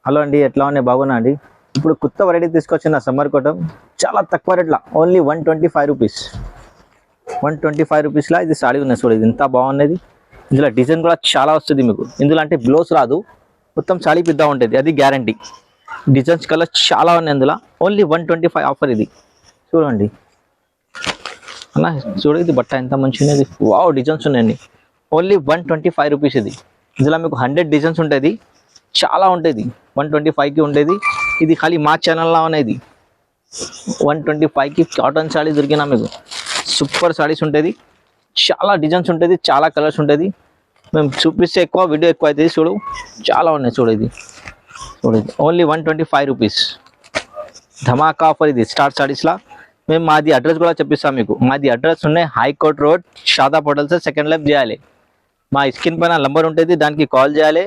Hello అండి, ఎట్లా ఉన్నాయి? బాగున్నా అండి. ఇప్పుడు కొత్త వెరైటీ తీసుకొచ్చిన సమ్మర్ కోటం చాలా తక్కువ రేట్లా, ఓన్లీ 125 రూపీస్. 125 రూపీస్లా ఇది సాడీ ఉన్నది చూడు. ఇది ఎంత బాగున్నది. ఇందులో డిజైన్ కూడా చాలా వస్తుంది మీకు. ఇందులో అంటే బ్లౌజ్ రాదు, మొత్తం సాడీ పెద్ద ఉంటుంది, అది గ్యారంటీ. డిజైన్స్ కలర్ చాలా ఉన్నాయి ఇందులో. ఓన్లీ 125 ఆఫర్ ఇది. చూడండి అలా చూడు, ఇది బట్ట ఎంత మంచిగా ఉన్నది. వావ్, డిజైన్స్ ఉన్నాయండి. ఓన్లీ 125 రూపీస్ ఇది. ఇందులో మీకు 100 డిజైన్స్ ఉంటుంది, చాలా ఉంటుంది. 125కి ఉండేది ఇది. ఖాళీ మా ఛానల్లో అనేది 125కి కాటన్ సాడీ దొరికినా మీకు. సూపర్ సాడీస్ ఉంటుంది, చాలా డిజైన్స్ ఉంటుంది, చాలా కలర్స్ ఉంటుంది. మేము చూపిస్తే ఎక్కువ, వీడియో ఎక్కువ అవుతుంది. చూడు చాలా ఉన్నాయి. చూడు ఇది, చూడు ఇది ఓన్లీ 125 రూపీస్. ధమాకా ఆఫర్ ఇది స్టార్ సాడీస్లా. మేము మాది అడ్రస్ కూడా చెప్పిస్తాం మీకు. మాది అడ్రస్ ఉన్నాయి high court road, Shadab hotels second left చేయాలి. మా స్క్రీన్ పైన నంబర్ ఉంటుంది, దానికి కాల్ చేయాలి.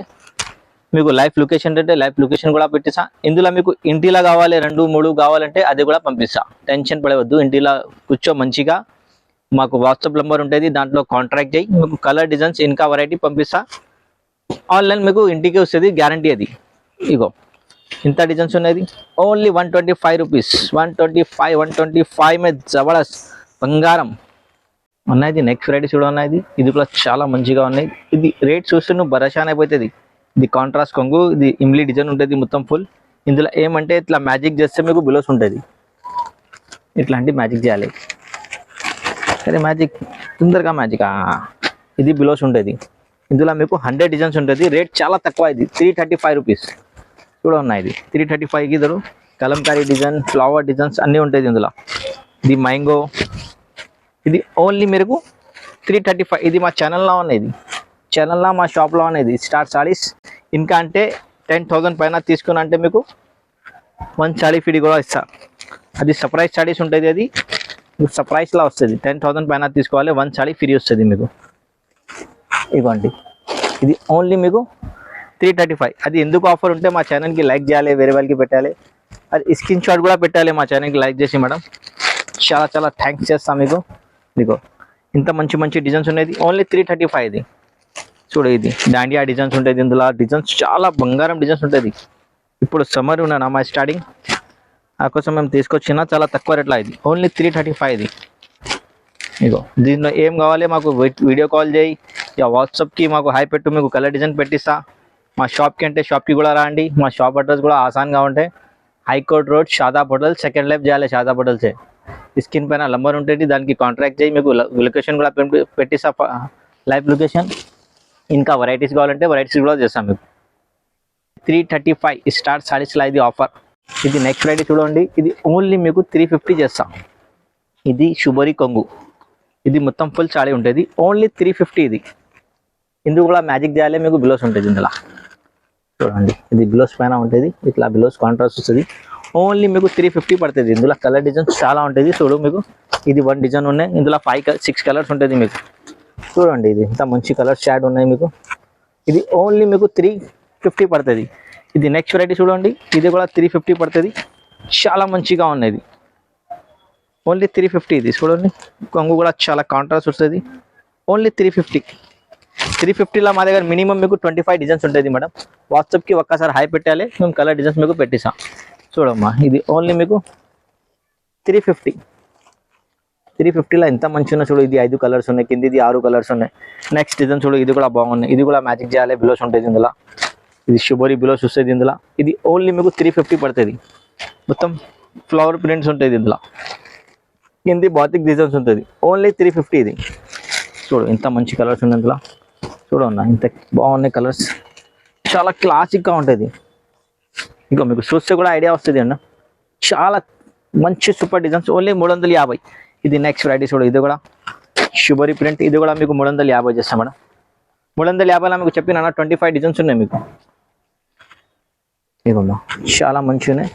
మీకు లైవ్ లొకేషన్ అంటే లైవ్ లొకేషన్ కూడా పెట్టిస్తా. ఇందులో మీకు ఇంటిలా కావాలి 2, 3 కావాలంటే అది కూడా పంపిస్తా. టెన్షన్ పడవద్దు. ఇంటిలా కూర్చో మంచిగా. మాకు వాట్సాప్ నెంబర్ ఉంటుంది, దాంట్లో కాంటాక్ట్ చేయి. మీకు కలర్ డిజైన్స్ ఇంకా వెరైటీ పంపిస్తా. ఆన్లైన్ మీకు ఇంటికి వస్తుంది, గ్యారంటీ అది. ఇగో ఇంత డిజైన్స్ ఉన్నది. Only 125 rupees. 125 మే జబర్దస్త్ బంగారం ఉన్నది. నెక్స్ట్ వెరైటీ చూడ ఉన్నది. ఇది కూడా చాలా మంచిగా ఉన్నాయి. ఇది రేట్ చూస్తే నువ్వు భరోసానే అయిపోతుంది. ఇది కాంట్రాస్ట్ కొంగు, ఇది ఇమ్లీ డిజైన్ ఉంటుంది మొత్తం ఫుల్. ఇందులో ఏమంటే ఇట్లా మ్యాజిక్ చేస్తే మీకు బిలోస్ ఉంటుంది. ఇట్లాంటి మ్యాజిక్ చేయాలి. సరే మ్యాజిక్, తొందరగా మ్యాజిక్. ఇది బిలోస్ ఉంటుంది. ఇందులో మీకు 100 డిజైన్స్ ఉంటుంది. రేట్ చాలా తక్కువ. ఇది 335 రూపీస్ కూడా ఉన్నాయి. ఇది 335కి ఇద్దరు కలంకారీ డిజైన్, ఫ్లవర్ డిజైన్స్ అన్నీ ఉంటుంది ఇందులో. ఇది మ్యాంగో. ఇది ఓన్లీ మీకు 335. ఇది మా ఛానల్లో ఉన్నది. ఛానల్లో మా షాప్లో అనేది స్టార్ సారీస్. ఇంకా అంటే 10,000 పైన తీసుకుని అంటే మీకు 1 సారీ ఫ్రీ కూడా ఇస్తా. అది సర్ప్రైజ్ సారీస్ ఉంటుంది. అది సర్ప్రైజ్లా వస్తుంది. 10,000 పైన తీసుకోవాలి, 1 సారీ ఫ్రీ వస్తుంది మీకు. ఇవ్వండి, ఇది ఓన్లీ మీకు 335. అది ఎందుకు ఆఫర్ ఉంటే మా ఛానల్కి లైక్ చేయాలి, వేరే వాళ్ళకి పెట్టాలి. అది స్క్రీన్ షాట్ కూడా పెట్టాలి మా ఛానల్కి లైక్ చేసి. మేడం చాలా చాలా థ్యాంక్స్ చేస్తాం మీకు. మీకు ఇంత మంచి మంచి డిజైన్స్ ఉన్నాయి. ఓన్లీ 335 ఇది. చూడు ఇది దాండియా డిజైన్స్ ఉంటుంది. ఇందులో డిజైన్స్ చాలా బంగారం డిజైన్స్ ఉంటుంది. ఇప్పుడు సమ్మర్ ఉన్నాను మా స్టార్టింగ్, ఆ కోసం మేము తీసుకొచ్చిన చాలా తక్కువ రేట్లా. ఇది ఓన్లీ 335 ఇది. ఇగో దీనిలో ఏం కావాలి మాకు వీడియో కాల్ చేయి, ఇక వాట్సాప్కి మాకు హై పెట్టు, మీకు కలర్ డిజైన్ పెట్టిస్తా. మా షాప్కి అంటే షాప్కి కూడా రండి. మా షాప్ అడ్రస్ కూడా ఆసాన్గా ఉంటాయి. High court road, Shadab hotel second left చేయాలి. షాదాబ్ హోటల్సే స్క్రీన్ పైన నంబర్ ఉంటుంది, దానికి కాంటాక్ట్ చేయి. మీకు లొకేషన్ కూడా పెట్టిస్తా, లైవ్ లొకేషన్. ఇంకా వెరైటీస్ కావాలంటే వెరైటీస్ కూడా చేస్తాం మీకు. 335 స్టార్ సారీస్లా ఇది ఆఫర్. ఇది నెక్స్ట్ వెరైటీ చూడండి. ఇది ఓన్లీ మీకు 350 చేస్తాం. ఇది శుభరి కొంగు. ఇది మొత్తం ఫుల్ సారీ ఉంటుంది. ఓన్లీ 350 ఇది. ఇందుకు కూడా మ్యాజిక్ చేయాలి, మీకు బిలోస్ ఉంటుంది ఇందులో. చూడండి ఇది బిలోస్ పైన ఉంటుంది, ఇట్లా బిలోస్ కాంట్రాస్ట్ వస్తుంది. ఓన్లీ మీకు 350 పడుతుంది. ఇందులో కలర్ డిజైన్స్ చాలా ఉంటుంది. చూడు మీకు ఇది 1 డిజైన్ ఉన్నాయి. ఇందులో 6 కలర్స్ ఉంటుంది మీకు. చూడండి ఇది ఇంత మంచి కలర్ షాడ్ ఉన్నాయి మీకు. ఇది ఓన్లీ మీకు 350 పడుతుంది. ఇది నెక్స్ట్ వెరైటీ చూడండి. ఇది కూడా 350 పడుతుంది. చాలా మంచిగా ఉన్నది. ఓన్లీ 350 ఇది. చూడండి కొంగు కూడా చాలా కాంట్రాస్ట్ వస్తుంది. ఓన్లీ 350లో మా దగ్గర మినిమం మీకు 25 డిజైన్స్ ఉంటుంది మేడం. వాట్సాప్కి ఒక్కసారి హై పెట్టాలి, మేము కలర్ డిజైన్స్ మీకు పెట్టిస్తాం. చూడమ్మా ఇది ఓన్లీ మీకు 350లో ఎంత మంచిగా చూడు. ఇది 5 కలర్స్ ఉన్నాయి, కిందిది 6 కలర్స్ ఉన్నాయి. నెక్స్ట్ డిజైన్ చూడు, ఇది కూడా బాగున్నాయి. ఇది కూడా మ్యాజిక్ చేయాలి, బిలోస్ ఉంటుంది ఇందులో. ఇది శుభరి బిలోస్ వస్తుంది ఇందులో. ఇది ఓన్లీ మీకు 350 పడుతుంది. మొత్తం ఫ్లవర్ ప్రింట్స్ ఉంటుంది ఇందులో. కింది బాతిక్ డిజైన్స్ ఉంటుంది. ఓన్లీ 350 ఇది. చూడు ఇంత మంచి కలర్స్ ఉంది ఇందులో. చూడన్నా ఇంత బాగున్నాయి కలర్స్, చాలా క్లాసిక్గా ఉంటుంది. ఇంకా మీకు చూస్తే కూడా ఐడియా వస్తుంది అన్న. చాలా మంచి సూపర్ డిజైన్స్. ఓన్లీ 350. ఇది నెక్స్ట్ వెరైటీ చూడు. ఇది కూడా శుభరి ప్రింట్. ఇది కూడా మీకు 350 చేస్తాం మేడం. 350లో మీకు చెప్పిన 25 డిజైన్స్ ఉన్నాయి మీకు. ఇదిగోమ్మా చాలా మంచిగా ఉన్నాయి.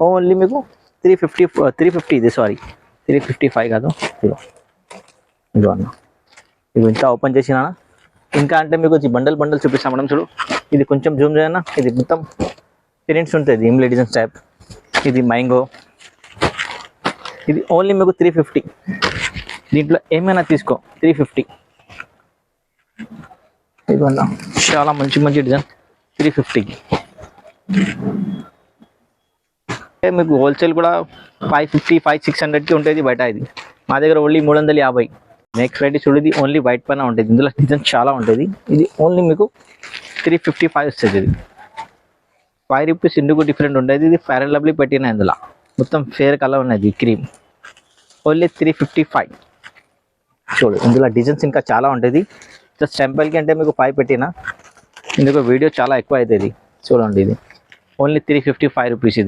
ఓన్లీ మీకు 350 ఇది. సారీ 355 కాదు. ఇదిగో అన్న, ఇది ఇంత ఓపెన్ చేసినా. ఇంకా అంటే మీకు బండల్ చూపిస్తాం మేడం. చూడు ఇది కొంచెం జూమ్ చేయన్నా. ఇది మొత్తం ప్రింట్స్ ఉంటుంది, ఇమ్లీ డిజైన్స్ టైప్. ఇది మ్యాంగో. ఇది ఓన్లీ మీకు 350. దీంట్లో ఏమైనా తీసుకో 350. ఇదిగోండి చాలా మంచి మంచి డిజైన్ 350కి. మీకు హోల్సేల్ కూడా 550 5600కి ఉంటుంది బయట. ఇది మా దగ్గర ఓన్లీ 350. నెక్స్ట్ వెరైటీ చూడేది ఓన్లీ వైట్ పైన ఉంటుంది. ఇందులో డిజైన్ చాలా ఉంటుంది. ఇది ఓన్లీ మీకు 355 వస్తుంది. ఇది 5 రూపీస్ ఇందుకు డిఫరెంట్ ఉంటుంది. ఇది ఫెయిర్ అండ్ లవ్లీ పెట్టిన ఇందులో మొత్తం ఫేర్ కలర్ ఉన్నది క్రీమ్. ఓన్లీ 355. చూడు ఇందులో డిజైన్స్ ఇంకా చాలా ఉంటుంది. జస్ట్ టెంపుల్కి అంటే మీకు 5 పెట్టిన ఇందుకు వీడియో చాలా ఎక్కువ అవుతుంది. చూడండి ఇది ఓన్లీ 355 రూపీస్.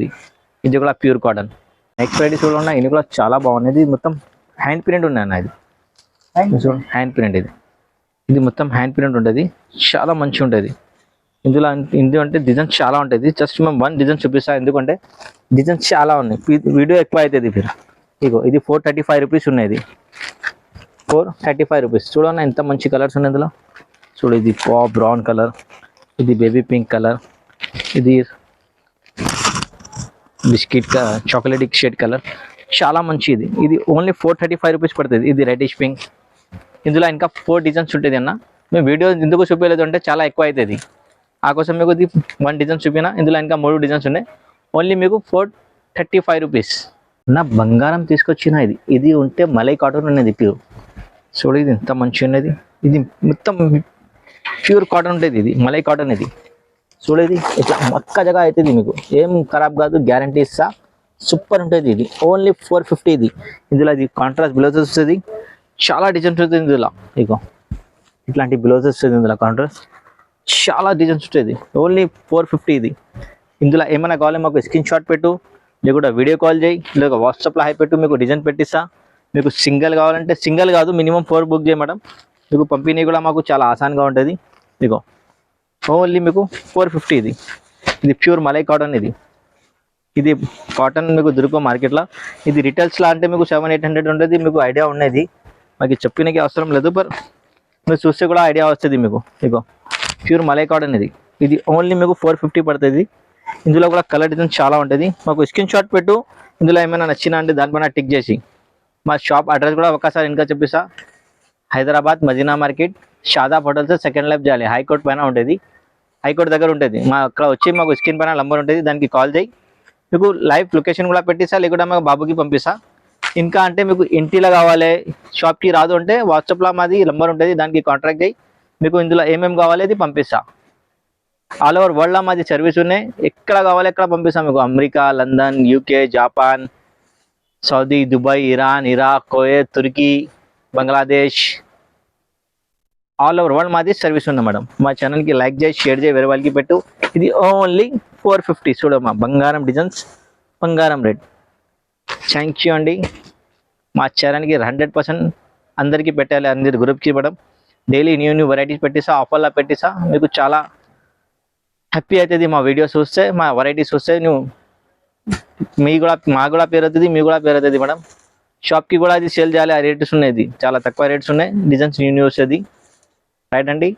ఇది కూడా ప్యూర్ కాటన్. నెక్స్ట్ వెరైటీ చూడండి, ఇది కూడా చాలా బాగున్నది. మొత్తం హ్యాండ్ ప్రింట్ ఉన్నాయి అన్న. ఇది చూడండి హ్యాండ్ ప్రింట్. ఇది మొత్తం హ్యాండ్ ప్రింట్ ఉంటుంది. చాలా మంచిగా ఉంటుంది. ఇందులో అంటే డిజైన్స్ చాలా ఉంటుంది. జస్ట్ మేము 1 డిజైన్ చూపిస్తాను, ఎందుకంటే డిజైన్స్ చాలా ఉన్నాయి. వీడియో ఎక్కువ అవుతుంది. ఇగో ఇది 435 రూపీస్ ఉన్నాయి. 435 రూపీస్. చూడండి ఎంత మంచి కలర్స్ ఉన్నాయి ఇందులో. చూడు ఇది బ్రౌన్ కలర్, ఇది బేబీ పింక్ కలర్, ఇది బిస్కెట్ చాక్లెట్ షేడ్ కలర్, చాలా మంచిది. ఇది ఓన్లీ 435 రూపీస్ పడుతుంది. ఇది రెడ్డిష్ పింక్. ఇందులో ఇంకా 4 డిజైన్స్ ఉంటుంది అన్న. మేము వీడియో ఎందుకు చూపించలేదు అంటే చాలా ఎక్కువ అవుతుంది. ఆ కోసం మీకు ఇది 1 డిజైన్ చూపినా. ఇందులో ఇంకా 3 డిజైన్స్ ఉన్నాయి. ఓన్లీ మీకు 435 రూపీస్. నా బంగారం తీసుకొచ్చిన ఇది ఉంటే మలై కాటన్ ఉన్నది ప్యూర్. చూడు ఇది ఎంత మంచిగా ఉన్నది. ఇది మొత్తం ప్యూర్ కాటన్ ఉంటుంది. ఇది మలై కాటన్. ఇది చూడేది ఇట్లా మక్క జగ అవుతుంది. మీకు ఏం ఖరాబ్ కాదు, గ్యారంటీ ఇస్తా. సూపర్ ఉంటుంది. ఇది ఓన్లీ 450. ఇందులో ఇది కాంట్రాస్ట్ బ్లౌజెస్ వస్తుంది. చాలా డిజైన్స్ ఉంటుంది ఇందులో. ఇగో ఇట్లాంటి బ్లౌజెస్ వస్తుంది ఇందులో. కాంట్రాస్ట్ చాలా డిజైన్స్ ఉంటుంది. ఓన్లీ 450. ఇందులో ఏమైనా కావాలి మాకు స్క్రీన్ షాట్ పెట్టు, లేకుండా వీడియో కాల్ చేయి, లేదా వాట్సాప్లో హై పెట్టు, మీకు డిజైన్ పెట్టిస్తా. మీకు సింగిల్ కావాలంటే సింగిల్ కాదు, మినిమం 4 బుక్ చేయమడం. మీకు పంపిణీ కూడా మాకు చాలా ఆసాన్గా ఉంటుంది. ఇగో ఓన్లీ మీకు 450. ఇది ప్యూర్ మలై కాటన్. ఇది కాటన్ మీకు దొరుకు మార్కెట్లో. ఇది రిటైల్స్లో అంటే మీకు 700-800 ఉంటుంది. మీకు ఐడియా ఉన్నది, మాకు చెప్పినకి అవసరం లేదు, బట్ మీరు చూస్తే కూడా ఐడియా వస్తుంది మీకు. ఇగో ప్యూర్ మలై కాటన్. ఇది ఓన్లీ మీకు 450 పడుతుంది. ఇందులో కూడా కలర్ డిజైన్ చాలా ఉంటుంది. మాకు స్క్రీన్ షాట్ పెట్టు, ఇందులో ఏమైనా నచ్చినా అంటే దానిపైన టిక్ చేసి. మా షాప్ అడ్రస్ కూడా ఒకసారి ఇంకా చెప్పిస్తా. Hyderabad Madina market, Shadab hotels second life చేయాలి. హైకోర్ట్ పైన ఉంటుంది. హైకోర్ట్ దగ్గర ఉంటుంది. మా అక్కడ వచ్చి మాకు స్క్రీన్ పైన నంబర్ ఉంటుంది, దానికి కాల్ చేయి. మీకు లైవ్ లొకేషన్ కూడా పెట్టిస్తా, లేకుండా మాకు బాబుకి పంపిస్తా. ఇంకా అంటే మీకు ఇంటిలో కావాలి, షాప్కి రాదు అంటే వాట్సాప్లో మాది నంబర్ ఉంటుంది, దానికి కాంటాక్ట్ చేయి. మీకు ఇందులో ఏమేమి కావాలి అది పంపిస్తా. ఆల్ ఓవర్ వరల్డ్లో మాది సర్వీస్ ఉన్నాయి. ఎక్కడ కావాలి ఎక్కడ పంపిస్తాం మీకు. America, London, UK, Japan, Saudi, Dubai, Iran, Iraq, Kuwait, Turkey, Bangladesh, all over world మాది సర్వీస్ ఉంది మేడం. మా ఛానల్కి లైక్ చేయి, షేర్ చేయి, వేరే వాళ్ళకి పెట్టు. ఇది ఓన్లీ 450. చూడమ్మా బంగారం డిజైన్స్, బంగారం రేట్. థ్యాంక్ యూ అండి. మా ఛానల్కి 100% అందరికీ పెట్టాలి, అందరి గ్రూప్కి ఇవ్వడం. డైలీ న్యూ వెరైటీస్ పెట్టిస్తా, ఆఫర్లా పెట్టిస్తా. మీకు చాలా హ్యాపీ అవుతుంది మా వీడియోస్ చూస్తే, మా వెరైటీస్ చూస్తే. నువ్వు మా కూడా పేరు అవుతుంది, మీ కూడా పేరు అవుతుంది మేడం. షాప్కి కూడా అది సేల్ చేయాలి. ఆ రేట్స్ ఉన్నాయి, చాలా తక్కువ రేట్స్ ఉన్నాయి. డిజైన్స్ న్యూ వస్తుంది. రైట్ అండి.